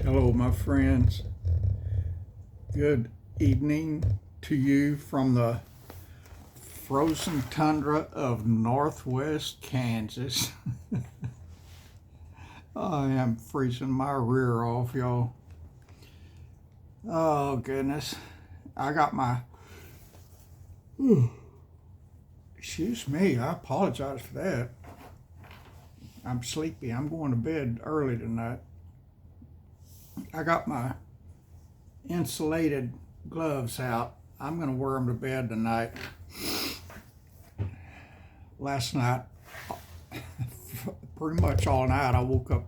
Hello, my friends. Good evening to you from the frozen tundra of northwest Kansas. I am freezing my rear off, y'all. Oh, goodness. I got my. Excuse me, I apologize for that. I'm sleepy. I'm going to bed early tonight. I got my insulated gloves out. I'm going to wear them to bed tonight. Last night, pretty much all night, I woke up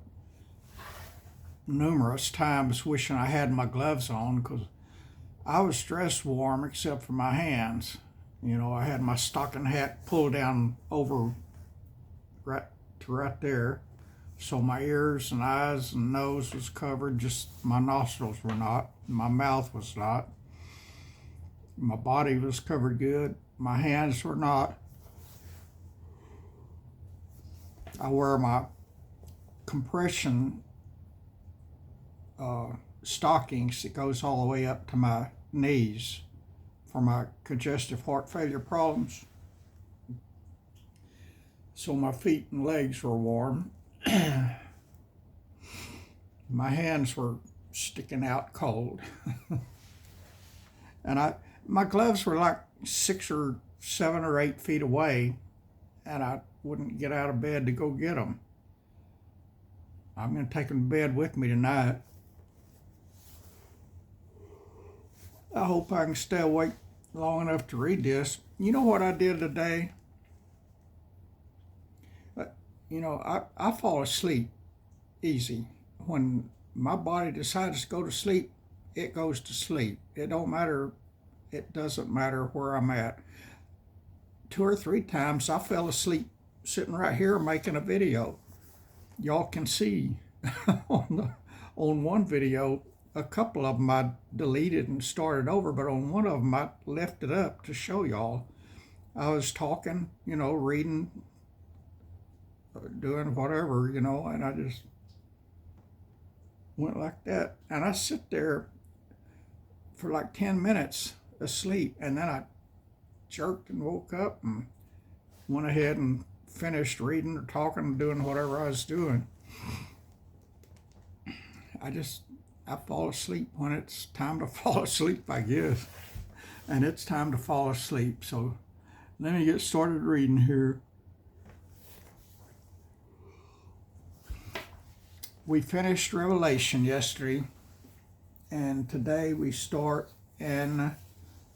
numerous times wishing I had my gloves on because I was dressed warm except for my hands. You know, I had my stocking hat pulled down over right to right there. So my ears and eyes and nose was covered, just my nostrils were not. My mouth was not. My body was covered good. My hands were not. I wear my compression stockings that goes all the way up to my knees for my congestive heart failure problems. So my feet and legs were warm. My hands were sticking out cold. And my gloves were like 6 or 7 or 8 feet away, and I wouldn't get out of bed to go get them. I'm going to take them to bed with me tonight. I hope I can stay awake long enough to read this. You know what I did today? I fall asleep easy. When my body decides to go to sleep, it goes to sleep. It doesn't matter where I'm at. 2 or 3 times I fell asleep sitting right here making a video. Y'all can see on one video, a couple of them I deleted and started over, but on one of them I left it up to show y'all. I was talking, reading, doing whatever, and I just went like that. And I sit there for like 10 minutes asleep, and then I jerked and woke up and went ahead and finished reading or talking, doing whatever I was doing. I fall asleep when it's time to fall asleep, I guess. And it's time to fall asleep. So let me get started reading here. We finished Revelation yesterday, and today we start in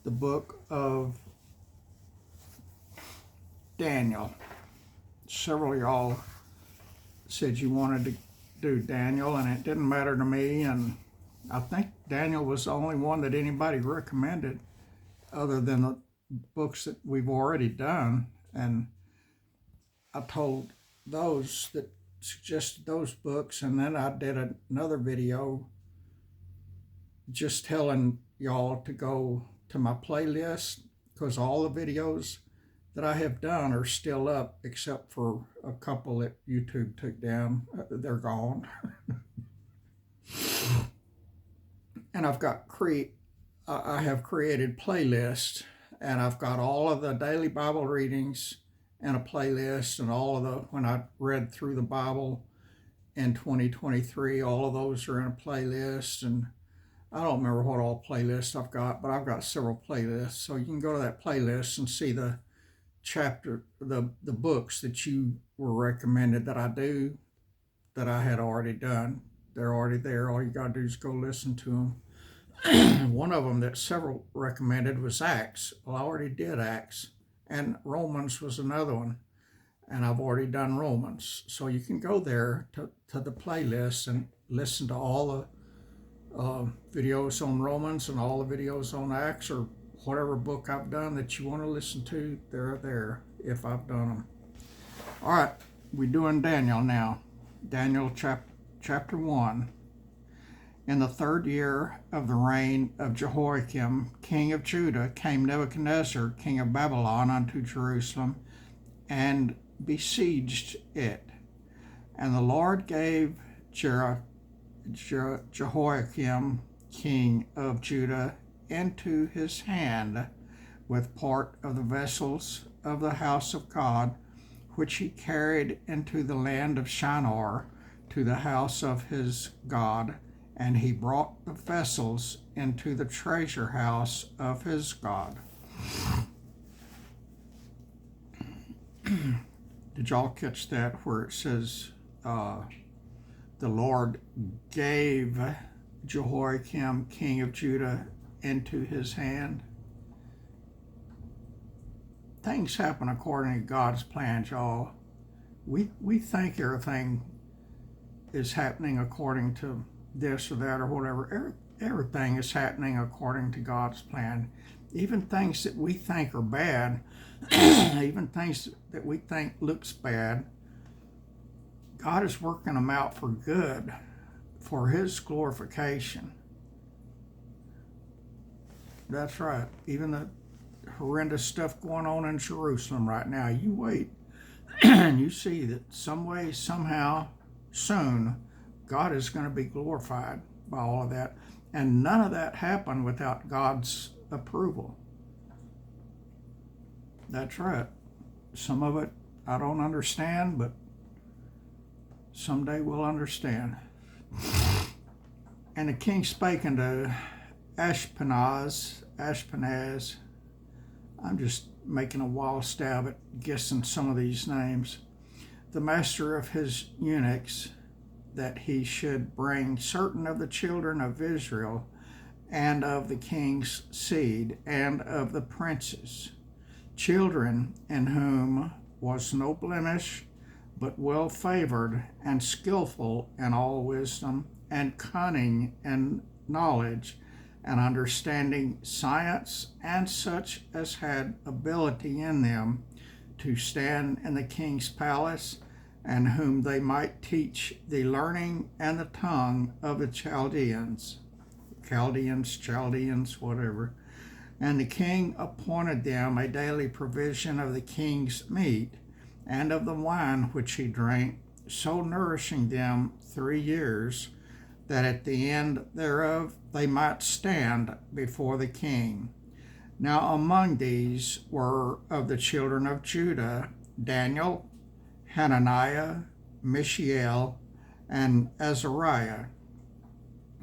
the book of Daniel. Several of y'all said you wanted to do Daniel, and it didn't matter to me, and I think Daniel was the only one that anybody recommended other than the books that we've already done. And I told those that suggested those books, and then I did another video just telling y'all to go to my playlist, because all the videos that I have done are still up except for a couple that YouTube took down. They're gone. And I have created playlists, and I've got all of the daily Bible readings in a playlist, and all of when I read through the Bible in 2023, all of those are in a playlist. And I don't remember what all playlists I've got, but I've got several playlists. So you can go to that playlist and see the books that you were recommended that I do, that I had already done. They're already there. All you got to do is go listen to them. One of them that several recommended was Acts. Well, I already did Acts. And Romans was another one. And I've already done Romans. So you can go there to the playlist and listen to all the videos on Romans and all the videos on Acts, or whatever book I've done that you want to listen to. They're there if I've done them. All right, we're doing Daniel now. Daniel chapter 1. In the 3rd year of the reign of Jehoiakim, king of Judah, came Nebuchadnezzar, king of Babylon, unto Jerusalem, and besieged it. And the Lord gave Jehoiakim, king of Judah, into his hand with part of the vessels of the house of God, which he carried into the land of Shinar to the house of his God, and he brought the vessels into the treasure house of his God. Did y'all catch that where it says the Lord gave Jehoiakim, king of Judah, into his hand? Things happen according to God's plans, y'all. We think everything is happening according to this or that or whatever. Everything is happening according to God's plan. Even things that we think are bad, even things that we think looks bad, God is working them out for good, for his glorification. That's right. Even the horrendous stuff going on in Jerusalem right now, you wait and you see that some way, somehow, soon, God is going to be glorified by all of that. And none of that happened without God's approval. That's right. Some of it I don't understand, but someday we'll understand. And the king spake unto Ashpenaz, I'm just making a wild stab at guessing some of these names, the master of his eunuchs, that he should bring certain of the children of Israel, and of the king's seed, and of the princes, children in whom was no blemish, but well favored, and skillful in all wisdom, and cunning in knowledge, and understanding science, and such as had ability in them to stand in the king's palace, and whom they might teach the learning and the tongue of the Chaldeans, whatever. And the king appointed them a daily provision of the king's meat, and of the wine which he drank, so nourishing them 3 years, that at the end thereof they might stand before the king. Now among these were of the children of Judah Daniel, Hananiah, Mishael, and Azariah,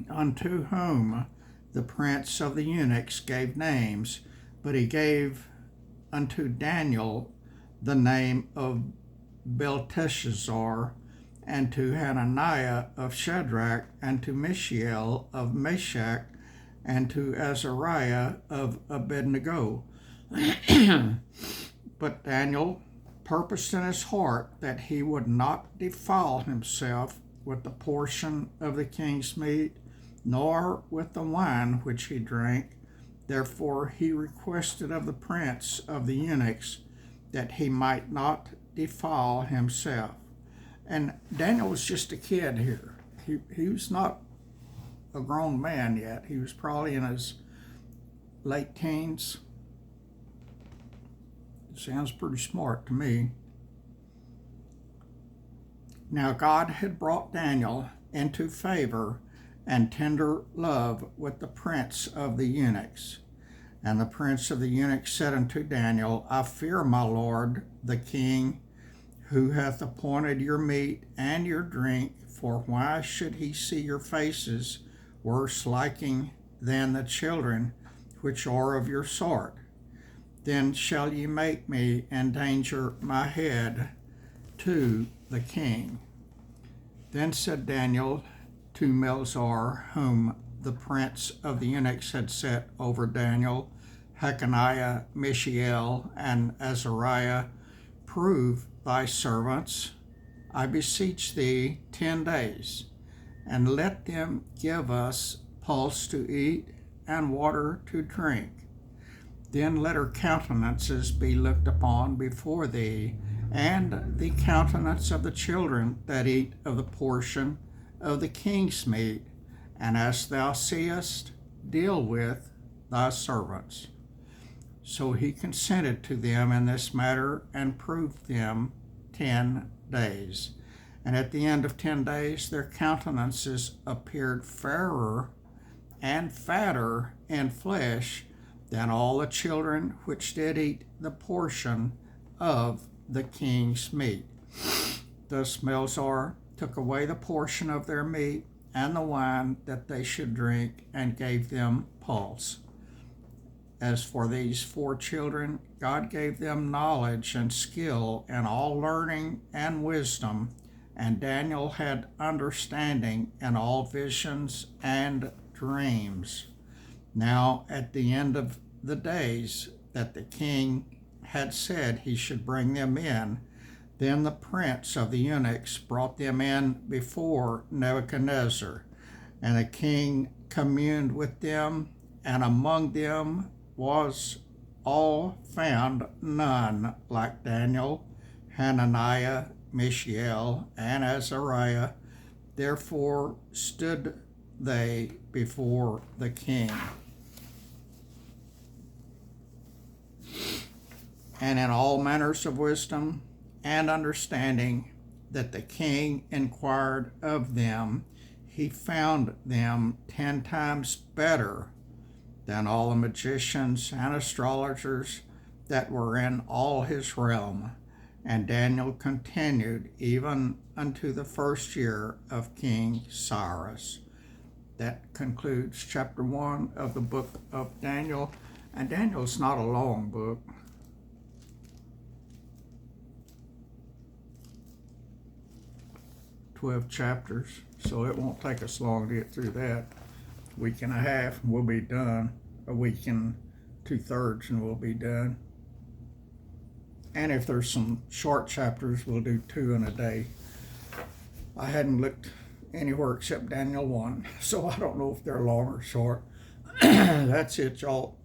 unto whom the prince of the eunuchs gave names, but he gave unto Daniel the name of Belteshazzar, and to Hananiah of Shadrach, and to Mishael of Meshach, and to Azariah of Abednego. But Daniel purposed in his heart that he would not defile himself with the portion of the king's meat, nor with the wine which he drank. Therefore he requested of the prince of the eunuchs that he might not defile himself. And Daniel was just a kid here. He was not a grown man yet. He was probably in his late teens. Sounds pretty smart to me. Now God had brought Daniel into favor and tender love with the prince of the eunuchs. And the prince of the eunuchs said unto Daniel, I fear my lord the king, who hath appointed your meat and your drink, for why should he see your faces worse liking than the children which are of your sort? Then shall ye make me endanger my head to the king. Then said Daniel to Melzar, whom the prince of the eunuchs had set over Daniel, Hananiah, Mishael, and Azariah, prove thy servants, I beseech thee, 10 days, and let them give us pulse to eat and water to drink. Then let our countenances be looked upon before thee, and the countenance of the children that eat of the portion of the king's meat, and as thou seest, deal with thy servants. So he consented to them in this matter, and proved them 10 days. And at the end of 10 days, their countenances appeared fairer and fatter in flesh than all the children which did eat the portion of the king's meat. Thus Melzar took away the portion of their meat and the wine that they should drink, and gave them pulse. As for these 4 children, God gave them knowledge and skill in all learning and wisdom, and Daniel had understanding in all visions and dreams. Now, at the end of the days that the king had said he should bring them in, then the prince of the eunuchs brought them in before Nebuchadnezzar, and the king communed with them, and among them was all found none like Daniel, Hananiah, Mishael, and Azariah. Therefore stood they before the king. And in all manners of wisdom and understanding that the king inquired of them, he found them 10 times better than all the magicians and astrologers that were in all his realm. And Daniel continued even unto the first year of King Cyrus. That concludes chapter 1 of the book of Daniel. And Daniel's not a long book. 12 chapters, so it won't take us long to get through that. Week and a half and we'll be done. A week and 2/3 and we'll be done. And if there's some short chapters, we'll do 2 in a day. I hadn't looked anywhere except Daniel 1, so I don't know if they're long or short. That's it, y'all.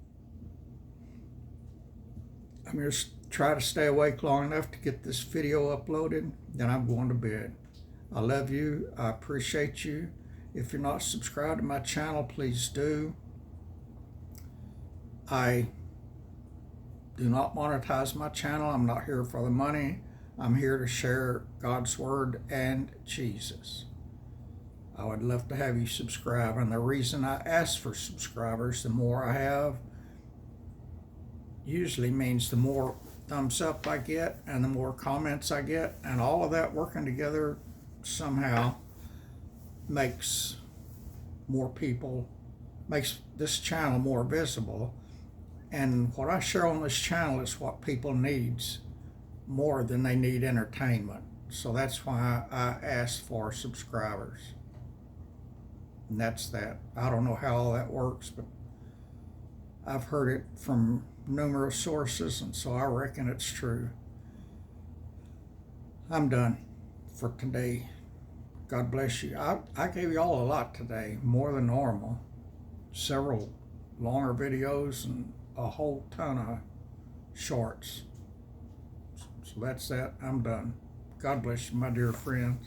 I'm just try to stay awake long enough to get this video uploaded, then I'm going to bed. I love you. I appreciate you. If you're not subscribed to my channel, please do. I do not monetize my channel. I'm not here for the money. I'm here to share God's Word and Jesus. I would love to have you subscribe. And the reason I ask for subscribers, the more I have, usually means the more thumbs up I get and the more comments I get. And all of that working together somehow makes more people, makes this channel more visible. And what I share on this channel is what people needs more than they need entertainment. So that's why I ask for subscribers. And that's that. I don't know how all that works, but I've heard it from numerous sources, and so I reckon it's true. I'm done for today. God bless you. I gave you all a lot today, more than normal. Several longer videos and a whole ton of shorts. So that's that. I'm done. God bless you, my dear friends.